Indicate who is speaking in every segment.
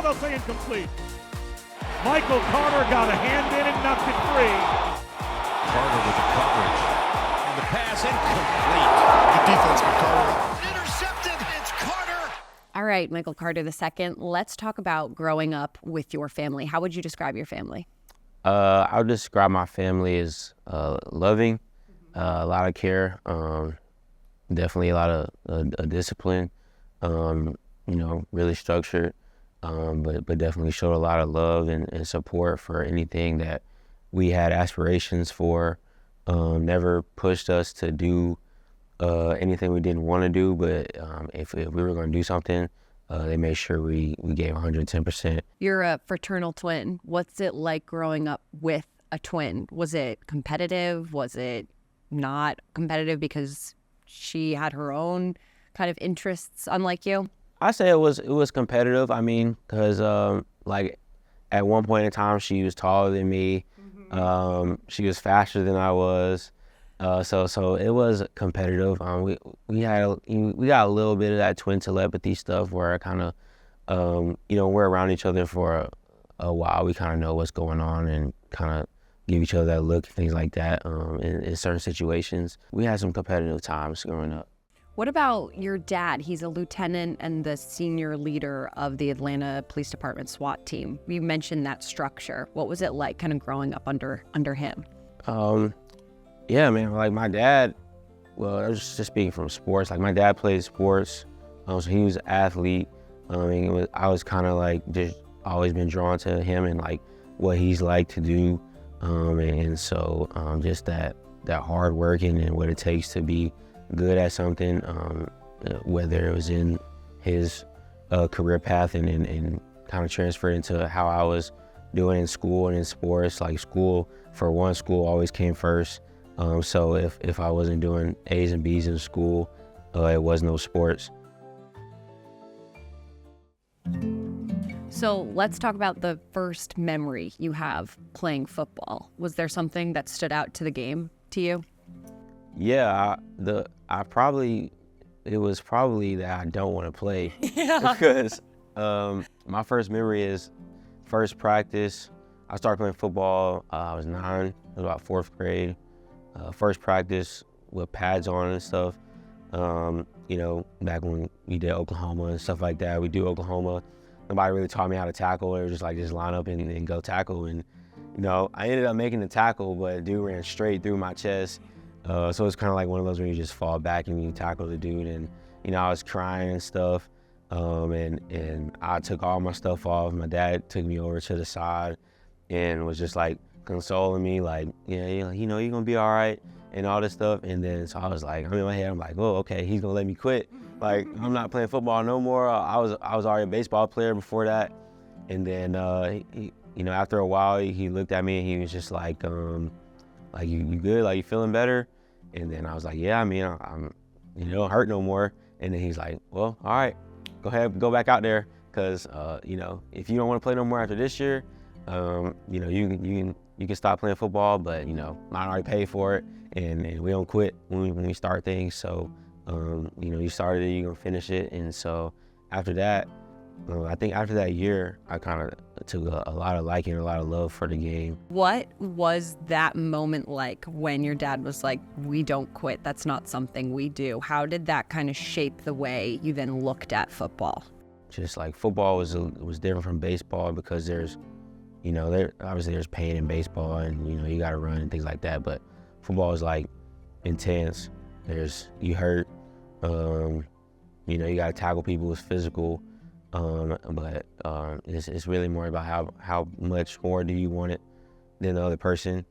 Speaker 1: they'll say incomplete. Michael Carter got a hand in and knocked it free.
Speaker 2: Carter with the coverage. And the pass incomplete.
Speaker 3: Good defense by Carter.
Speaker 2: Intercepted. It's Carter.
Speaker 4: All right, Michael Carter II, let's talk about growing up with your family. How would you describe your family?
Speaker 5: I would describe my family as loving, a lot of care, definitely a lot of discipline, really structured, but definitely showed a lot of love and support for anything that we had aspirations for. Never pushed us to do anything we didn't want to do, but if we were going to do something, they made sure we gave 110%.
Speaker 4: You're a fraternal twin. What's it like growing up with a twin? Was it competitive? Was it not competitive because she had her own kind of interests, unlike you?
Speaker 5: I say it was competitive. I mean, because at one point in time, she was taller than me. She was faster than I was. So it was competitive. We got a little bit of that twin telepathy stuff where I kind of, we're around each other for a while. We kind of know what's going on and kind of give each other that look, things like that. In certain situations, we had some competitive times growing up.
Speaker 4: What about your dad? He's a lieutenant and the senior leader of the Atlanta Police Department SWAT team. You mentioned that structure. What was it like kind of growing up under him?
Speaker 5: Yeah, man, like my dad, well, I was just speaking from sports. Like my dad played sports, so he was an athlete. I was kind of like just always been drawn to him and like what he's like to do. And so just that hard working and what it takes to be good at something, whether it was in his career path and kind of transferred into how I was doing in school and in sports. Like school always came first. So if I wasn't doing A's and B's in school, it was no sports.
Speaker 4: So let's talk about the first memory you have playing football. Was there something that stood out to the game to you?
Speaker 5: Yeah, it was probably that I don't want to play. Yeah. Because my first memory is first practice. I started playing football, I was 9, it was about 4th grade. First practice with pads on and stuff. Back when we did Oklahoma and stuff like that, we do Oklahoma. Nobody really taught me how to tackle. It was just like, just line up and go tackle. And, I ended up making the tackle, but dude ran straight through my chest. So it's kind of like one of those where you just fall back and you tackle the dude. And, I was crying and stuff. And I took all my stuff off. My dad took me over to the side and was just like consoling me, like, yeah, you're gonna be all right and all this stuff. And then so I was like, I'm in my head, I'm like, oh, okay, he's gonna let me quit. Like, I'm not playing football no more. I was already a baseball player before that. And then after a while, he looked at me and he was just like you good? Like, you feeling better? And then I was like, yeah, I'm don't hurt no more. And then he's like, well, all right, go ahead, go back out there. Cause if you don't want to play no more after this year, you can stop playing football, but I already paid for it, and we don't quit when we start things. So you started it, you're gonna finish it. And so after that, I think after that year, I kind of took a lot of liking, a lot of love for the game.
Speaker 4: What was that moment like when your dad was like, we don't quit, that's not something we do? How did that kind of shape the way you then looked at football?
Speaker 5: Just like football was different from baseball because there's obviously there's pain in baseball and you got to run and things like that, but football is like intense. You hurt, you got to tackle people. It's physical, but it's really more about how much more do you want it than the other person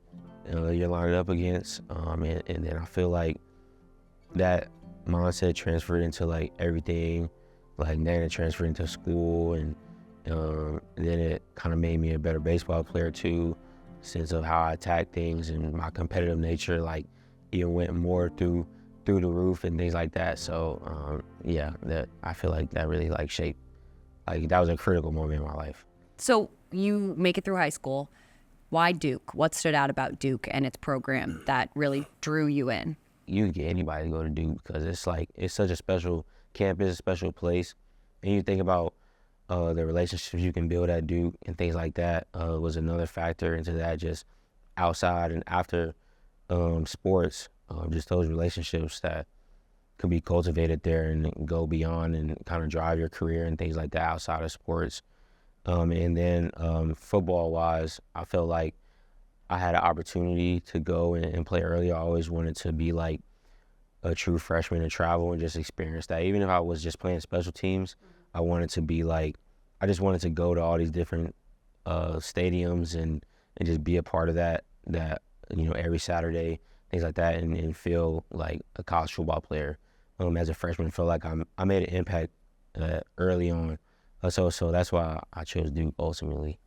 Speaker 5: you're lined up against, and then I feel like that mindset transferred into like everything, like then it transferred into school, and then it kind of made me a better baseball player too, sense of how I attack things and my competitive nature, like even went more through the roof and things like that. So that I feel like that really like shaped, like that was a critical moment in my life.
Speaker 4: So you make it through high school. Why Duke? What stood out about Duke and its program that really drew you in?
Speaker 5: You can get anybody to go to Duke because it's such a special campus, special place. And you think about the relationships you can build at Duke and things like that was another factor into that, just outside and after sports, just those relationships that could be cultivated there and go beyond and kind of drive your career and things like that outside of sports. And then football-wise, I felt like I had an opportunity to go and play early. I always wanted to be like a true freshman and travel and just experience that. Even if I was just playing special teams, I wanted to be like, I just wanted to go to all these different stadiums and just be a part of that, every Saturday, things like that, and feel like a college football player. As a freshman, feel like I made an impact early on. So that's why I chose Duke ultimately.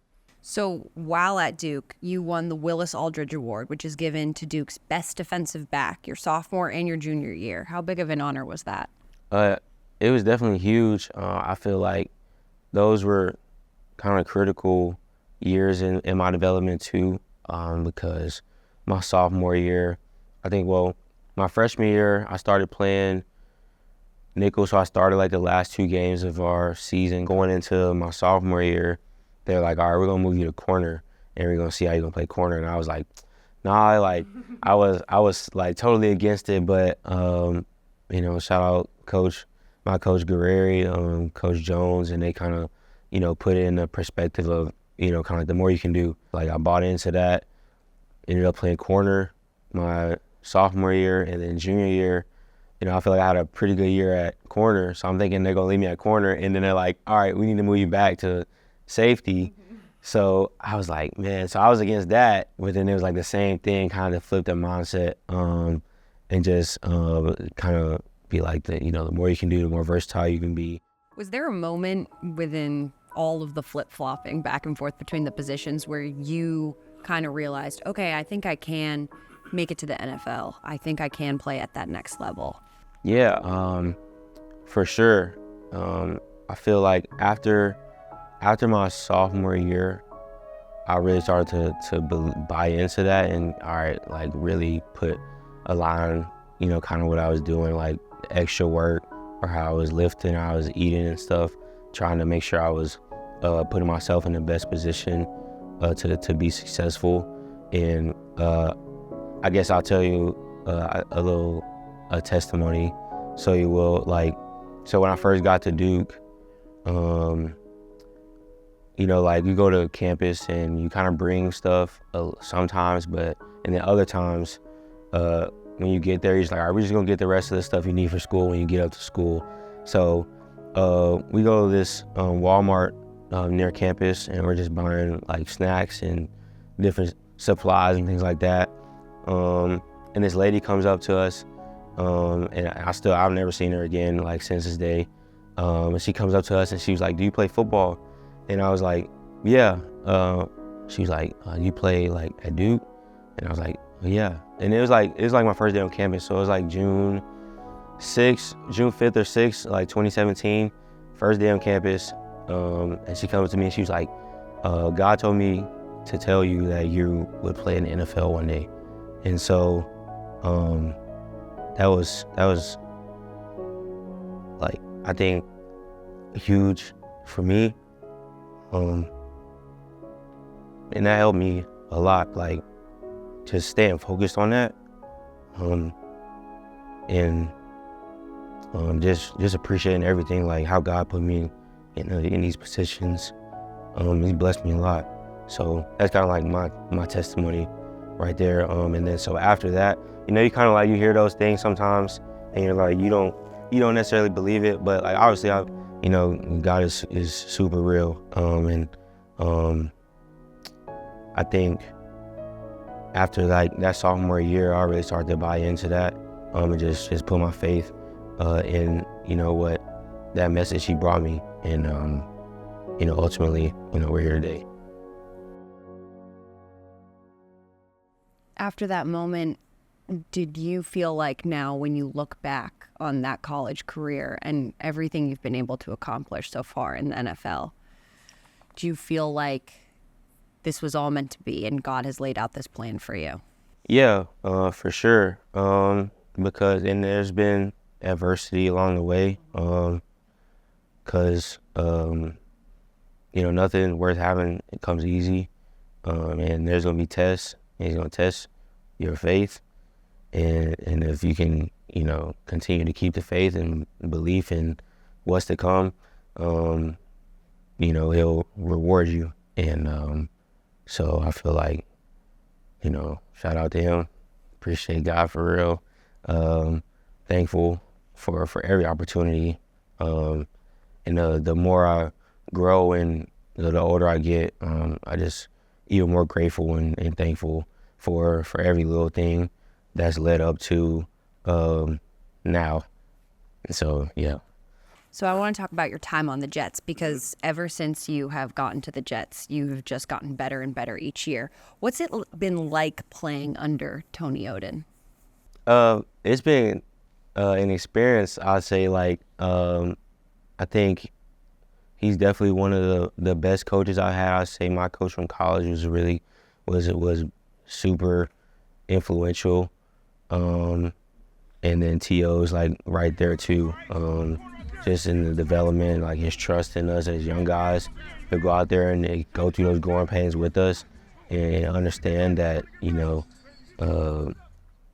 Speaker 4: So while at Duke, you won the Willis Aldridge Award, which is given to Duke's best defensive back your sophomore and your junior year. How big of an honor was that?
Speaker 5: It was definitely huge. I feel like those were kind of critical years in my development too, because my sophomore year, my freshman year, I started playing nickel, so I started like the last 2 games of our season. Going into my sophomore year, they're like, all right, we're gonna move you to corner and we're gonna see how you're gonna play corner. And I was like, nah, like I was like totally against it, but shout out my coach Guerreri, Coach Jones, and they kind of, put it in the perspective of, kind of like the more you can do. Like I bought into that, ended up playing corner my sophomore year, and then junior year, I feel like I had a pretty good year at corner, so I'm thinking they're gonna leave me at corner, and then they're like, all right, we need to move you back to safety. So I was like, man, so I was against that, but then it was like the same thing, kind of flip the mindset, and just kind of be like, the more you can do, the more versatile you can be.
Speaker 4: Was there a moment within all of the flip-flopping back and forth between the positions where you kind of realized, okay, I think I can make it to the NFL. I think I can play at that next level?
Speaker 5: Yeah, for sure. I feel like after my sophomore year, I really started to buy into that and, all right, like really put a line, kind of what I was doing, like extra work or how I was lifting, how I was eating and stuff, trying to make sure I was putting myself in the best position to be successful. And I guess I'll tell you a testimony, so you will. So when I first got to Duke, like you go to campus and you kind of bring stuff sometimes, and then other times when you get there, you're just like, all right, we're just gonna get the rest of the stuff you need for school when you get up to school. So we go to this Walmart near campus, and we're just buying like snacks and different supplies and things like that. And this lady comes up to us, and I've never seen her again, like since this day. And she comes up to us and she was like, do you play football? And I was like, yeah. She was like, you play like at Duke? And I was like, yeah. And it was like my first day on campus. So it was like June 5th or 6th, like 2017, first day on campus. And she comes to me and she was like, God told me to tell you that you would play in the NFL one day. And so that was like, I think huge for me. And that helped me a lot, like just staying focused on that. And just appreciating everything, like how God put me in these positions. He blessed me a lot. So that's kind of like my testimony right there. And then so after that, you kind of like, you hear those things sometimes and you're like, you don't necessarily believe it, but like obviously God is super real. And I think after like that sophomore year, I really started to buy into that, and just put my faith in what that message he brought me, and ultimately we're here today.
Speaker 4: After that moment, did you feel like now when you look back on that college career and everything you've been able to accomplish so far in the NFL, do you feel like this was all meant to be and God has laid out this plan for you?
Speaker 5: Yeah, for sure. Because there's been adversity along the way. Because nothing worth having, it comes easy. And there's going to be tests, and he's going to test your faith. And if you can, continue to keep the faith and belief in what's to come, he'll reward you. And so I feel like, shout out to him. Appreciate God for real. Thankful for every opportunity. And the more I grow and the older I get, I just even more grateful and thankful for every little thing that's led up to now. And so, yeah.
Speaker 4: So I want to talk about your time on the Jets, because ever since you have gotten to the Jets, you've just gotten better and better each year. What's it been like playing under Tony Oden?
Speaker 5: It's been an experience. I'd say, I think he's definitely one of the best coaches I had. I'd say my coach from college was super influential. And then T.O.'s right there too. Just in the development, his trust in us as young guys to go out there and they go through those growing pains with us and understand that,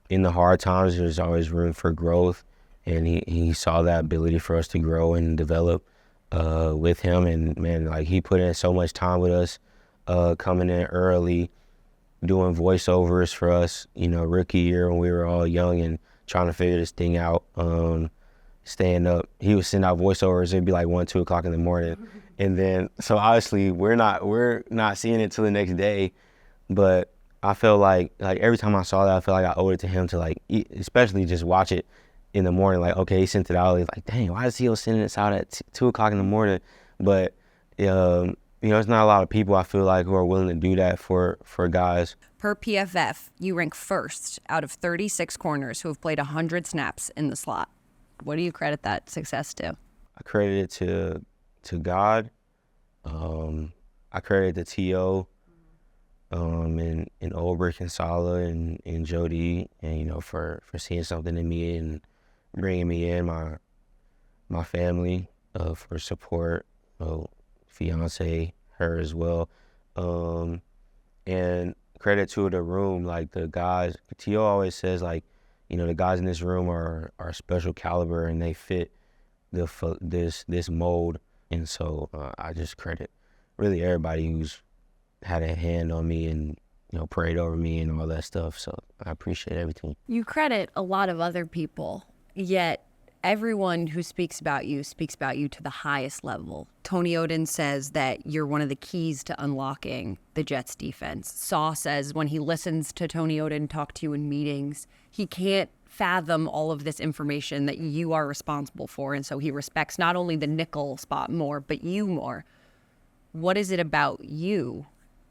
Speaker 5: in the hard times, there's always room for growth. And he saw that ability for us to grow and develop with him. And man, he put in so much time with us, coming in early, doing voiceovers for us, rookie year when we were all young and trying to figure this thing out. Staying up, he would send out voiceovers. It'd be 1, 2 o'clock in the morning, and then so obviously we're not seeing it till the next day. But I felt like every time I saw that, I felt like I owed it to him to especially just watch it in the morning. Okay, he sent it out. He's dang, why is he sending this out at 2 o'clock in the morning? But there's not a lot of people I feel like who are willing to do that for guys.
Speaker 4: Per PFF, you rank first out of 36 corners who have played 100 snaps in the slot. What do you credit that success to?
Speaker 5: I credit it to God. I credit it to T.O. And Ulbrich and Saleh and Jody, and for seeing something in me and bringing me in, my family, for support, fiance, her as well, and credit to the room, the guys. T.O. always says the guys in this room are special caliber and they fit this mold. And so I just credit really everybody who's had a hand on me and, prayed over me and all that stuff. So I appreciate everything.
Speaker 4: You credit a lot of other people, yet everyone who speaks about you to the highest level. Tony Oden says that you're one of the keys to unlocking the Jets defense. Saw says when he listens to Tony Oden talk to you in meetings, he can't fathom all of this information that you are responsible for. And so he respects not only the nickel spot more, but you more. What is it about you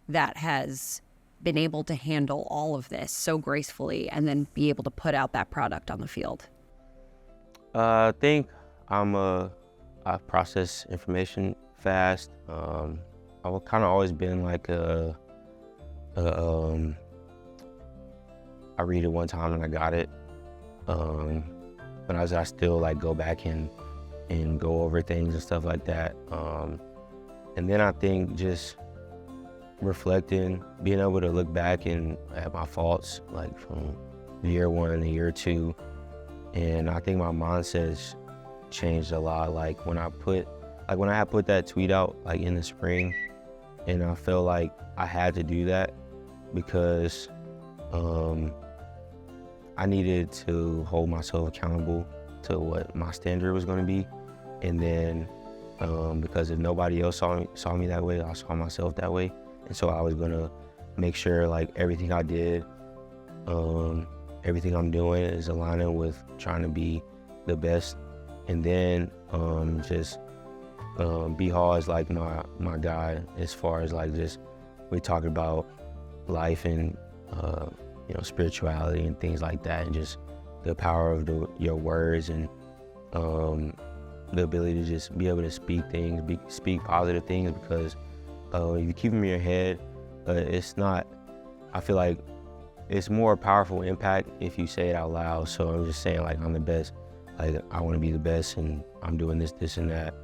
Speaker 4: that has been able to handle all of this so gracefully and then be able to put out that product on the field?
Speaker 5: I think I process information fast. I've kind of always been I read it one time and I got it. But I still go back and go over things and stuff like that. And then I think just reflecting, being able to look back and at my faults, from year 1 and year 2. And I think my mindset's changed a lot. When I had put that tweet out in the spring, and I felt like I had to do that because I needed to hold myself accountable to what my standard was going to be. And then because if nobody else saw me that way, I saw myself that way. And so I was going to make sure everything I did, everything I'm doing is aligning with trying to be the best. And then B Hall is my guy as far as just we talk about life and spirituality and things like that, and just the power of your words and the ability to just be able to speak things, speak positive things, because if you keep them in your head, it's not, I feel like it's more powerful impact if you say it out loud. So I'm just saying I'm the best, I want to be the best and I'm doing this, and that.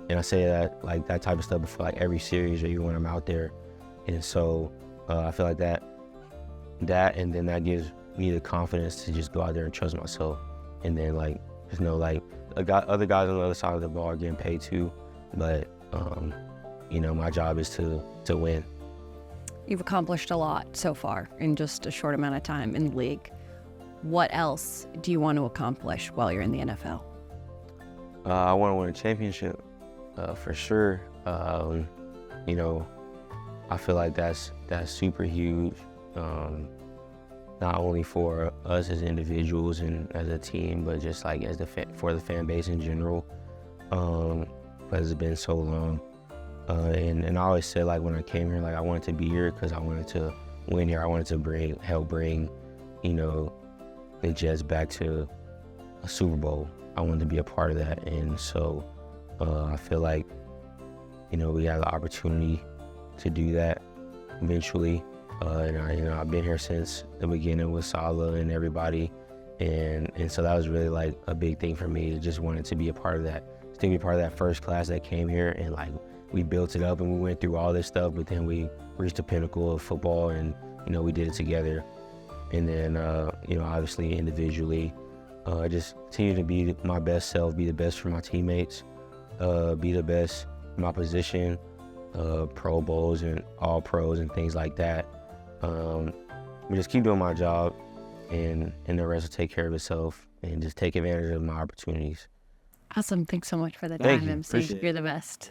Speaker 5: And I say that like that type of stuff before like every series or even when I'm out there. And so I feel like that and then that gives me the confidence to just go out there and trust myself. And then like just know like other guys on the other side of the ball are getting paid too, but you know, my job is to win.
Speaker 4: You've accomplished a lot so far in just a short amount of time in the league. What else do you want to accomplish while you're in the NFL?
Speaker 5: I want to win a championship for sure. You know, I feel like that's super huge, not only for us as individuals and as a team, but just like as for the fan base in general. Because it's been so long, and I always said like when I came here, like I wanted to be here because I wanted to win here. I wanted to help bring, you know, the Jets back to a Super Bowl. I wanted to be a part of that, and so I feel like, you know, we have the opportunity to do that eventually. And I've been here since the beginning with Saleh and everybody, and so that was really like a big thing for me. Just wanted to be a part of that, to be part of that first class that came here, and like we built it up and we went through all this stuff, but then we reached the pinnacle of football, and you know, we did it together. And then you know, obviously individually, just continue to be my best self, be the best for my teammates, be the best in my position, Pro Bowls and All Pros and things like that. But just keep doing my job, and the rest will take care of itself, and just take advantage of my opportunities.
Speaker 4: Awesome. Thanks so much for the
Speaker 5: Thank
Speaker 4: time,
Speaker 5: you.
Speaker 4: MC.
Speaker 5: Appreciate it.
Speaker 4: You're the best.